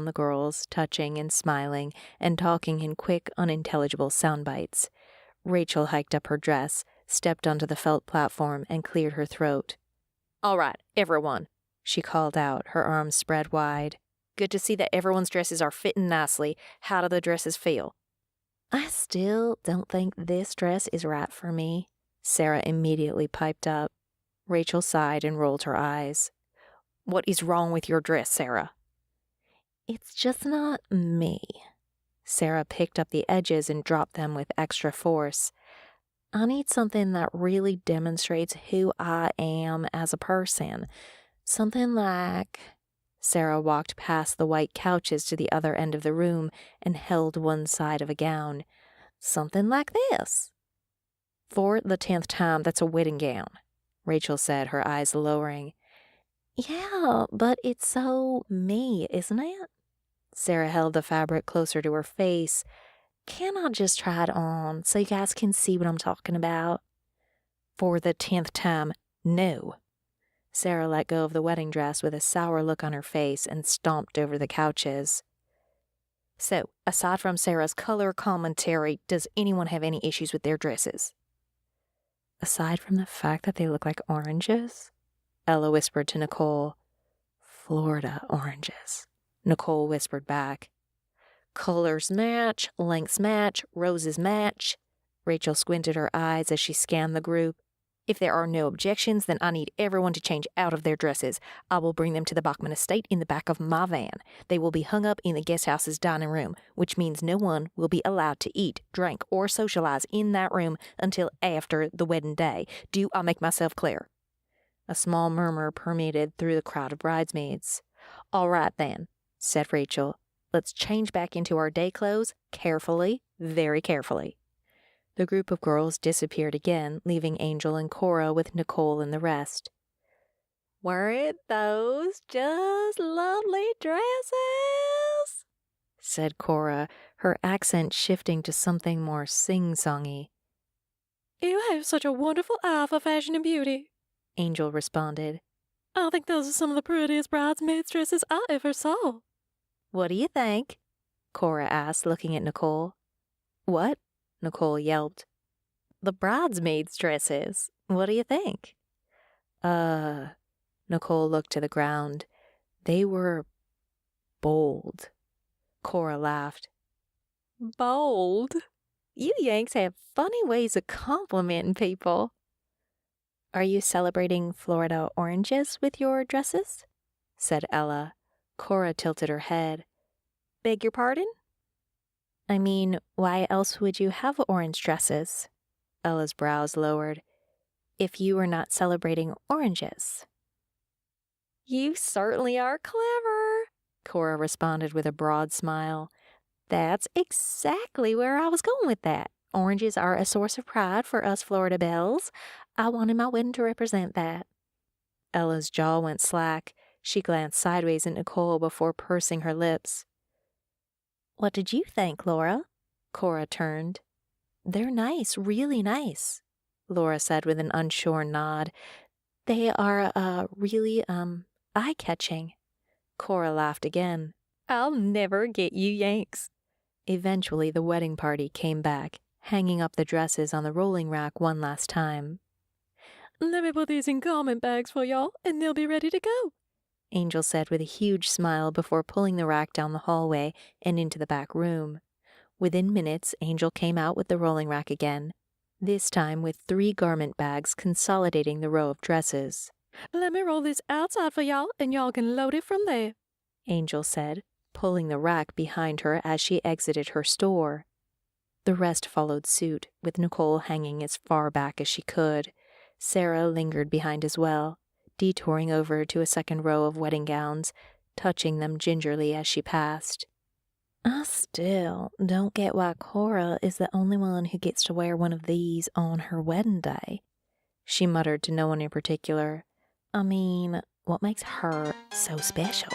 around the girls, touching and smiling and talking in quick, unintelligible sound bites. Rachel hiked up her dress, stepped onto the felt platform, and cleared her throat. "All right, everyone," she called out, her arms spread wide. "Good to see that everyone's dresses are fitting nicely. How do the dresses feel?" "I still don't think this dress is right for me," Sarah immediately piped up. Rachel sighed and rolled her eyes. "What is wrong with your dress, Sarah?" "It's just not me." Sarah picked up the edges and dropped them with extra force. "I need something that really demonstrates who I am as a person. Something like..." Sarah walked past the white couches to the other end of the room and held one side of a gown. "Something like this." "For the 10th time, that's a wedding gown," Rachel said, her eyes lowering. "Yeah, but it's so me, isn't it?" Sarah held the fabric closer to her face. "Can I just try it on so you guys can see what I'm talking about?" "For the 10th time, no." Sarah let go of the wedding dress with a sour look on her face and stomped over the couches. "So, aside from Sarah's color commentary, does anyone have any issues with their dresses?" "Aside from the fact that they look like oranges?" Ella whispered to Nicole. "Florida oranges," Nicole whispered back. "Colors match, lengths match, roses match." Rachel squinted her eyes as she scanned the group. "If there are no objections, then I need everyone to change out of their dresses. I will bring them to the Bachman estate in the back of my van. They will be hung up in the guest house's dining room, which means no one will be allowed to eat, drink, or socialize in that room until after the wedding day. Do I make myself clear?" A small murmur permeated through the crowd of bridesmaids. "All right, then," said Rachel. "Let's change back into our day clothes, carefully, very carefully." The group of girls disappeared again, leaving Angel and Cora with Nicole and the rest. "Weren't those just lovely dresses?" said Cora, her accent shifting to something more sing-songy. "You have such a wonderful eye for fashion and beauty," Angel responded. "I think those are some of the prettiest bridesmaids' dresses I ever saw." "What do you think?" Cora asked, looking at Nicole. "What?" Nicole yelped. "The bridesmaids' dresses. What do you think?" Nicole looked to the ground. "They were bold." Cora laughed. "Bold? You Yanks have funny ways of complimenting people." "Are you celebrating Florida oranges with your dresses?" said Ella. Cora tilted her head. "Beg your pardon?" "I mean, why else would you have orange dresses?" Ella's brows lowered. "If you were not celebrating oranges." "You certainly are clever," Cora responded with a broad smile. "That's exactly where I was going with that. Oranges are a source of pride for us Florida belles. I wanted my wedding to represent that." Ella's jaw went slack. She glanced sideways at Nicole before pursing her lips. "What did you think, Laura?" Cora turned. "They're nice, really nice," Laura said with an unsure nod. "They are, really, eye-catching." Cora laughed again. "I'll never get you Yanks." Eventually, the wedding party came back, hanging up the dresses on the rolling rack one last time. "Let me put these in garment bags for y'all, and they'll be ready to go," Angel said with a huge smile before pulling the rack down the hallway and into the back room. Within minutes, Angel came out with the rolling rack again, this time with 3 garment bags consolidating the row of dresses. "Let me roll this outside for y'all, and y'all can load it from there," Angel said, pulling the rack behind her as she exited her store. The rest followed suit, with Nicole hanging as far back as she could. Sarah lingered behind as well, detouring over to a second row of wedding gowns, touching them gingerly as she passed. "I still don't get why Cora is the only one who gets to wear one of these on her wedding day," she muttered to no one in particular. "I mean, what makes her so special?"